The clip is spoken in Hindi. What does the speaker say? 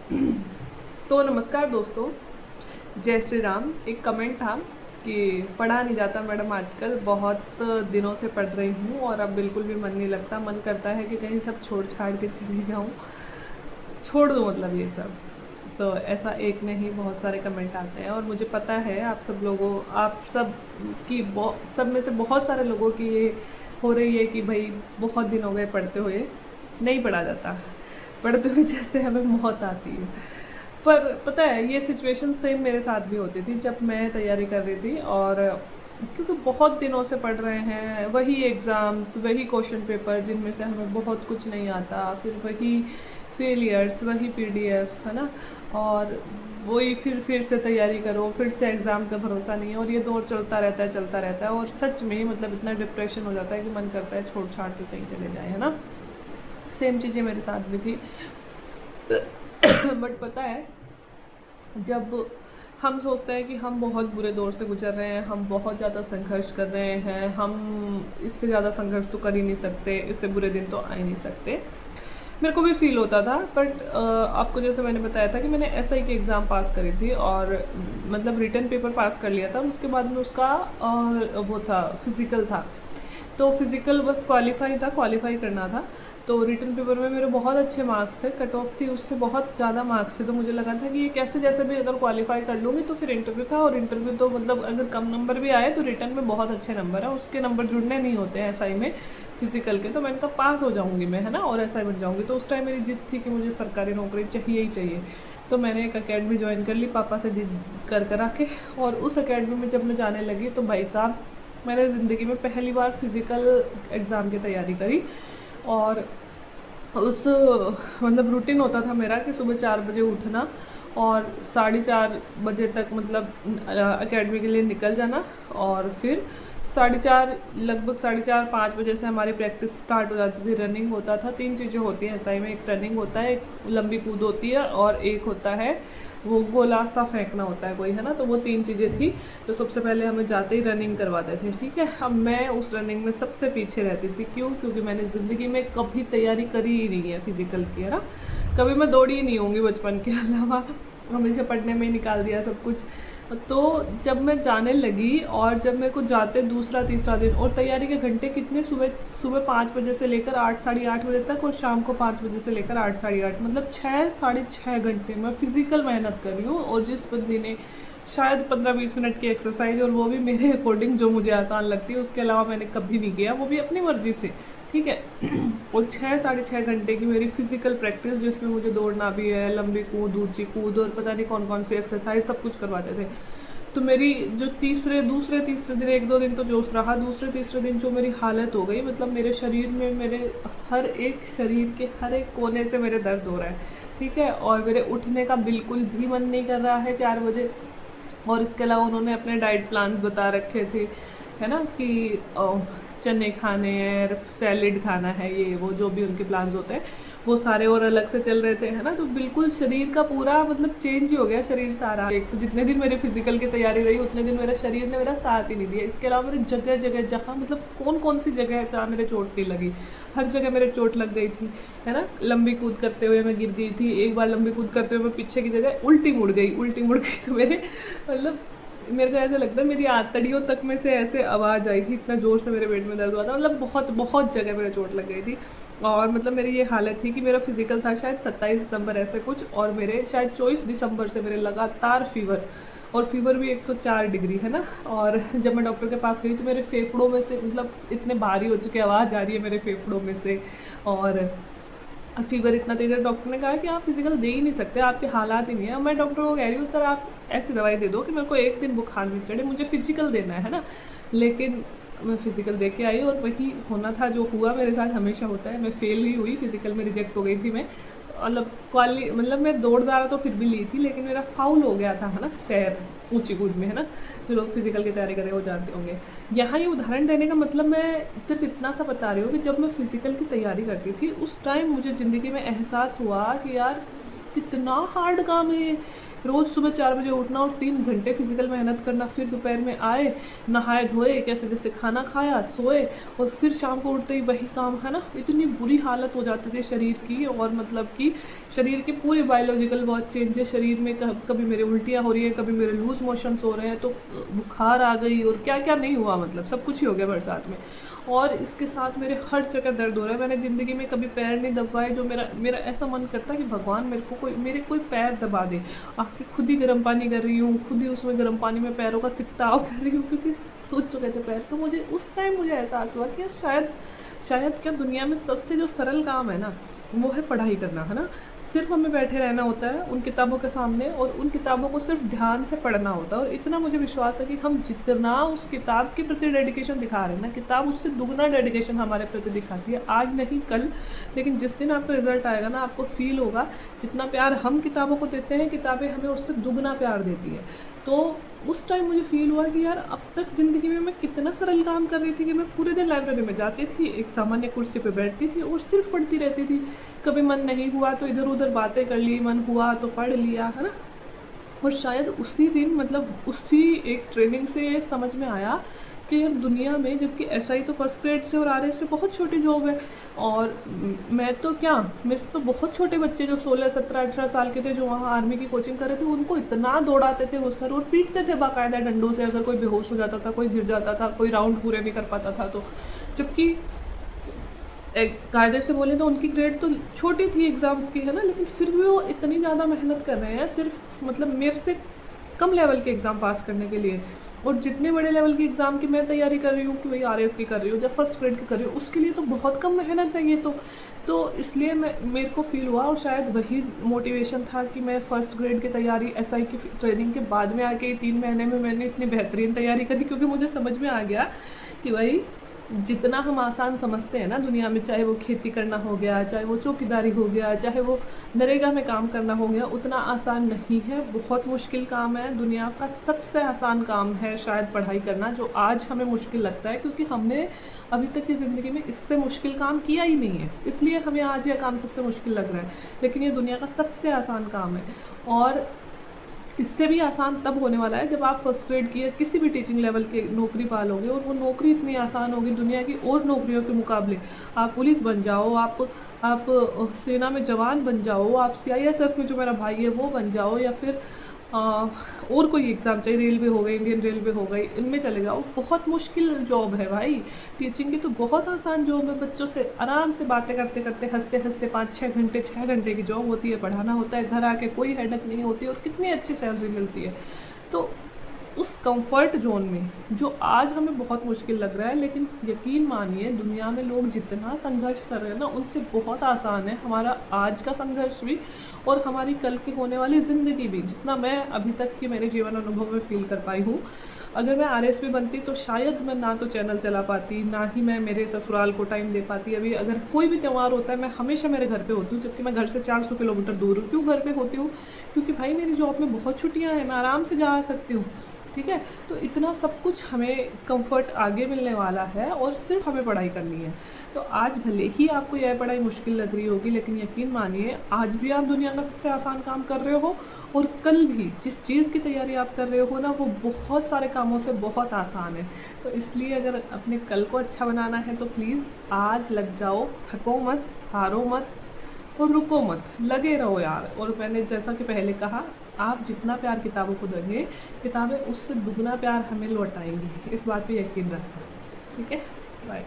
तो नमस्कार दोस्तों, जय श्री राम। एक कमेंट था कि पढ़ा नहीं जाता मैडम, आजकल बहुत दिनों से पढ़ रही हूँ और अब बिल्कुल भी मन नहीं लगता। मन करता है कि कहीं सब छोड़ छाड़ के चली जाऊँ, छोड़ दूँ मतलब ये सब। तो ऐसा एक नहीं, बहुत सारे कमेंट आते हैं और मुझे पता है आप सब सब में से बहुत सारे लोगों की ये हो रही है कि भाई बहुत दिन हो गए पढ़ते हुए, नहीं पढ़ा जाता। पढ़ते हुए जैसे हमें मौत आती है। पर पता है, ये सिचुएशन सेम मेरे साथ भी होती थी जब मैं तैयारी कर रही थी। और क्योंकि बहुत दिनों से पढ़ रहे हैं, वही एग्ज़ाम्स, वही क्वेश्चन पेपर जिनमें से हमें बहुत कुछ नहीं आता, फिर वही फेलियर्स, वही पीडीएफ, है ना। और वही फिर से तैयारी करो, फिर से एग्ज़ाम का भरोसा नहीं है, और ये दौर चलता रहता है। और सच में मतलब इतना डिप्रेशन हो जाता है कि मन करता है छोड़ छाड़ के कहीं चले जाए, है ना। सेम चीज़ें मेरे साथ भी थी। बट पता है, जब हम सोचते हैं कि हम बहुत बुरे दौर से गुजर रहे हैं, हम बहुत ज़्यादा संघर्ष कर रहे हैं, हम इससे ज़्यादा संघर्ष तो कर ही नहीं सकते, इससे बुरे दिन तो आ ही नहीं सकते, मेरे को भी फील होता था। बट आपको जैसे मैंने बताया था कि मैंने एसआई की एग्ज़ाम पास करी थी और मतलब रिटन पेपर पास कर लिया था। उसके बाद में उसका वो था, फिज़िकल था। तो फिज़िकल बस क्वालिफाई करना था। तो रिटन पेपर में मेरे बहुत अच्छे मार्क्स थे, कट ऑफ थी उससे बहुत ज़्यादा मार्क्स थे। तो मुझे लगा था कि ये कैसे जैसे भी अगर क्वालिफाई कर लूँगी तो फिर इंटरव्यू था, और इंटरव्यू तो मतलब अगर कम नंबर भी आए तो रिटन में बहुत अच्छे नंबर है, उसके नंबर जुड़ने नहीं होते हैं एसआई में फिज़िकल के। तो मैंने कहा पास हो जाऊँगी मैं, है ना, और एसआई बन जाऊँगी। तो उस टाइम मेरी जिद थी कि मुझे सरकारी नौकरी चाहिए ही चाहिए। तो मैंने एक अकेडमी ज्वाइन कर ली, पापा से जिद कर करा के। और उस अकेडमी में जब मैं जाने लगी तो भाई साहब, मैंने ज़िंदगी में पहली बार फिज़िकल एग्ज़ाम की तैयारी करी। और उस मतलब रूटीन होता था मेरा कि सुबह 4 बजे उठना और 4:30 बजे तक मतलब एकेडमी के लिए निकल जाना। और फिर 4:30, लगभग 4:30-5 बजे से हमारी प्रैक्टिस स्टार्ट हो जाती थी। रनिंग होता था, 3 चीज़ें होती हैं एसआई में, एक रनिंग होता है, एक लंबी कूद होती है, और एक होता है वो गोला सा फेंकना होता है कोई, है ना। तो वो 3 चीज़ें थी। तो सबसे पहले हमें जाते ही रनिंग करवाते थे, ठीक है। अब मैं उस रनिंग में सबसे पीछे रहती थी। क्यों? क्योंकि मैंने ज़िंदगी में कभी तैयारी करी ही नहीं है फिज़िकल की, है ना। कभी मैं दौड़ी ही नहीं होंगी बचपन के अलावा, हमेशा पढ़ने में ही निकाल दिया सब कुछ। तो जब मैं जाने लगी और जब मेरे को जाते दूसरा तीसरा दिन, और तैयारी के घंटे कितने, सुबह सुबह 5 बजे से लेकर 8 साढ़े 8 बजे तक, और शाम को 5 बजे से लेकर 8 साढ़े 8, मतलब 6 साढ़े 6 घंटे मैं फ़िज़िकल मेहनत कर रही हूँ। और जिस बंदी ने शायद 15-20 मिनट की एक्सरसाइज, और वो भी मेरे अकॉर्डिंग जो मुझे आसान लगती है, उसके अलावा मैंने कभी नहीं किया, वो भी अपनी मर्ज़ी से, ठीक है। और 6 साढ़े 6 घंटे की मेरी फ़िज़िकल प्रैक्टिस, जिसमें मुझे दौड़ना भी है, लंबी कूद, ऊंची कूद, और पता नहीं कौन कौन सी एक्सरसाइज, सब कुछ करवाते थे। तो मेरी जो दूसरे तीसरे दिन, 1-2 दिन तो जोश रहा, दूसरे तीसरे दिन जो मेरी हालत हो गई, मतलब मेरे शरीर में, मेरे शरीर के हर एक कोने से मेरे दर्द हो रहा है, ठीक है। और मेरे उठने का बिल्कुल भी मन नहीं कर रहा है 4 बजे। और इसके अलावा उन्होंने अपने डाइट प्लान्स बता रखे थे, है ना, कि चने खाने हैं, सैलिड खाना है, ये वो जो भी उनके प्लान्स होते हैं वो सारे और अलग से चल रहे थे, है ना। तो बिल्कुल शरीर का पूरा मतलब चेंज ही हो गया शरीर सारा। एक तो जितने दिन मेरे फिजिकल की तैयारी रही, उतने दिन मेरा शरीर ने मेरा साथ ही नहीं दिया। इसके अलावा मेरे जगह जगह, जहाँ मतलब कौन कौन सी जगह है जहाँ मेरे चोट नहीं लगी, हर जगह मेरे चोट लग गई थी, है ना। लंबी कूद करते हुए मैं गिर गई थी, एक बार लंबी कूद करते हुए मैं पीछे की जगह उल्टी मुड़ गई। तो मेरे मतलब मेरे को ऐसा लगता है मेरी आंतड़ियों तक में से ऐसे आवाज़ आई थी, इतना ज़ोर से मेरे पेट में दर्द हुआ था, मतलब बहुत बहुत जगह मेरे चोट लग गई थी। और मतलब मेरी ये हालत थी कि मेरा फिजिकल था शायद 27 सितंबर ऐसे कुछ, और मेरे शायद 24 दिसंबर से मेरे लगातार फीवर, और फीवर भी 104 डिग्री, है ना। और जब मैं डॉक्टर के पास गई तो मेरे फेफड़ों में से मतलब इतने भारी हो चुके, आवाज़ आ रही है मेरे फेफड़ों में से। और फीवर इतना तेज है, डॉक्टर ने कहा कि आप फिजिकल दे ही नहीं सकते, आपके हालात ही नहीं है। मैं डॉक्टर को कह रही हूँ सर आप ऐसी दवाई दे दो कि मेरे को एक दिन बुखार नहीं चढ़े, मुझे फिजिकल देना है ना। लेकिन मैं फिजिकल दे के आई और वही होना था जो हुआ, मेरे साथ हमेशा होता है। मैं फेल ही हुई, फिजिकल में रिजेक्ट हो गई थी मैं। मतलब मैं दौड़दार तो फिर भी ली थी, लेकिन मेरा फाउल हो गया था, है ना, पैर ऊंची कूद में, है ना। जो लोग फिजिकल की तैयारी करें वो जानते होंगे। यहाँ ये उदाहरण देने का मतलब मैं सिर्फ इतना सा बता रही हूँ कि जब मैं फिजिकल की तैयारी करती थी उस टाइम मुझे ज़िंदगी में एहसास हुआ कि यार कितना हार्ड काम है रोज़ सुबह 4 बजे उठना और 3 घंटे फिजिकल मेहनत करना, फिर दोपहर में आए, नहाए धोए, कैसे जैसे खाना खाया, सोए, और फिर शाम को उठते ही वही काम, है ना। इतनी बुरी हालत हो जाती थी शरीर की, और मतलब कि शरीर के पूरे बायोलॉजिकल बहुत चेंजेस शरीर में, कभी मेरे उल्टियाँ हो रही है, कभी मेरे लूज मोशंस हो रहे हैं, तो बुखार आ गई, और क्या क्या नहीं हुआ, मतलब सब कुछ ही हो गया बरसात में। और इसके साथ मेरे हर जगह दर्द हो रहा है। मैंने ज़िंदगी में कभी पैर नहीं दबाए, जो मेरा मेरा ऐसा मन करता है कि भगवान मेरे कोई पैर दबा दे। आके खुद ही गर्म पानी कर रही हूँ, खुद ही उसमें गर्म पानी में पैरों का सिकताव कर रही हूँ, क्योंकि सूज चुके थे पैर। तो मुझे उस टाइम मुझे एहसास हुआ कि शायद क्या दुनिया में सबसे जो सरल काम है ना, वो है पढ़ाई करना, है ना। सिर्फ हमें बैठे रहना होता है उन किताबों के सामने, और उन किताबों को सिर्फ ध्यान से पढ़ना होता है। और इतना मुझे विश्वास है कि हम जितना उस किताब के प्रति डेडिकेशन दिखा रहे हैं ना, किताब उससे दुगना डेडिकेशन हमारे प्रति दिखाती है। आज नहीं कल, लेकिन जिस दिन आपका रिजल्ट आएगा ना, आपको फील होगा जितना प्यार हम किताबों को देते हैं, किताबें हमें उससे दुगना प्यार देती है। तो उस टाइम मुझे फील हुआ कि यार अब तक ज़िंदगी में मैं कितना सरल काम कर रही थी, कि मैं पूरे दिन लाइब्रेरी में जाती थी, एक सामान्य कुर्सी पे बैठती थी और सिर्फ पढ़ती रहती थी। कभी मन नहीं हुआ तो इधर उधर बातें कर ली, मन हुआ तो पढ़ लिया, है ना। और शायद उसी दिन, मतलब उसी एक ट्रेनिंग से ये समझ में आया कि यार दुनिया में, जबकि एसआई तो फर्स्ट ग्रेड से और आरएस से बहुत छोटी जॉब है, और मैं तो क्या, मेरे से तो बहुत छोटे बच्चे जो 16 17 18 साल के थे, जो वहाँ आर्मी की कोचिंग कर रहे थे, उनको इतना दौड़ाते थे वो सर, और पीटते थे बाकायदा डंडों से, अगर कोई बेहोश हो जाता था, कोई गिर जाता था, कोई राउंड पूरे नहीं कर पाता था तो। जबकि एक कायदे से बोले तो उनकी ग्रेड तो छोटी थी एग्ज़ाम्स की, है ना, लेकिन फिर भी वो इतनी ज़्यादा मेहनत कर रहे हैं सिर्फ, मतलब मेरे से कम लेवल के एग्ज़ाम पास करने के लिए। और जितने बड़े लेवल के एग्ज़ाम की मैं तैयारी कर रही हूँ, कि भाई आरएस की कर रही हूँ, जब फर्स्ट ग्रेड की कर रही हूँ, उसके लिए तो बहुत कम मेहनत है ये तो इसलिए मेरे को फील हुआ, और शायद वही मोटिवेशन था कि मैं फर्स्ट ग्रेड की तैयारी एसआई की ट्रेनिंग के बाद में आके 3 महीने में मैंने इतनी बेहतरीन तैयारी करी, क्योंकि मुझे समझ में आ गया कि भाई जितना हम आसान समझते हैं ना दुनिया में, चाहे वो खेती करना हो गया, चाहे वो चौकीदारी हो गया, चाहे वो नरेगा में काम करना हो गया, उतना आसान नहीं है, बहुत मुश्किल काम है। दुनिया का सबसे आसान काम है शायद पढ़ाई करना, जो आज हमें मुश्किल लगता है, क्योंकि हमने अभी तक की ज़िंदगी में इससे मुश्किल काम किया ही नहीं है, इसलिए हमें आज यह काम सबसे मुश्किल लग रहा है। लेकिन ये दुनिया का सबसे आसान काम है, और इससे भी आसान तब होने वाला है जब आप फर्स्ट ग्रेड की या किसी भी टीचिंग लेवल की नौकरी पालोगे, और वो नौकरी इतनी आसान होगी दुनिया की और नौकरियों के मुकाबले। आप पुलिस बन जाओ, आप सेना में जवान बन जाओ, आप सीआईएसएफ में जो मेरा भाई है वो बन जाओ, या फिर और कोई एग्ज़ाम चाहिए, रेलवे हो गई, इंडियन रेलवे हो गई, इनमें चले जाओ। बहुत मुश्किल जॉब है भाई टीचिंग की, तो बहुत आसान जॉब है। बच्चों से आराम से बातें करते करते, हंसते हंसते 5 6 घंटे की जॉब होती है, पढ़ाना होता है, घर आके कोई हेडक नहीं होती, और कितनी अच्छी सैलरी मिलती है। तो उस कंफर्ट जोन में जो आज हमें बहुत मुश्किल लग रहा है, लेकिन यकीन मानिए दुनिया में लोग जितना संघर्ष कर रहे हैं ना, उनसे बहुत आसान है हमारा आज का संघर्ष भी, और हमारी कल की होने वाली ज़िंदगी भी, जितना मैं अभी तक के मेरे जीवन अनुभव में फील कर पाई हूँ। अगर मैं आरएसपी बनती तो शायद मैं ना तो चैनल चला पाती, ना ही मैं मेरे ससुराल को टाइम दे पाती। अभी अगर कोई भी त्यौहार होता है, मैं हमेशा मेरे घर पे होती हूँ, जबकि मैं घर से 400 किलोमीटर दूर हूँ। क्यों घर पे होती हूँ? क्योंकि भाई मेरी जॉब में बहुत छुट्टियाँ हैं, मैं आराम से जा सकती हूँ, ठीक है। तो इतना सब कुछ हमें कंफर्ट आगे मिलने वाला है, और सिर्फ हमें पढ़ाई करनी है। तो आज भले ही आपको यह पढ़ाई मुश्किल लग रही होगी, लेकिन यकीन मानिए आज भी आप दुनिया का सबसे आसान काम कर रहे हो, और कल भी जिस चीज़ की तैयारी आप कर रहे हो ना, वो बहुत सारे कामों से बहुत आसान है। तो इसलिए अगर अपने कल को अच्छा बनाना है तो प्लीज़ आज लग जाओ, थको मत, हारो मत, और रुको मत, लगे रहो यार। और मैंने जैसा कि पहले कहा, आप जितना प्यार किताबों को देंगे, किताबें उससे दुगना प्यार हमें लौटाएंगी, इस बात पे यकीन रखना, ठीक है। बाय।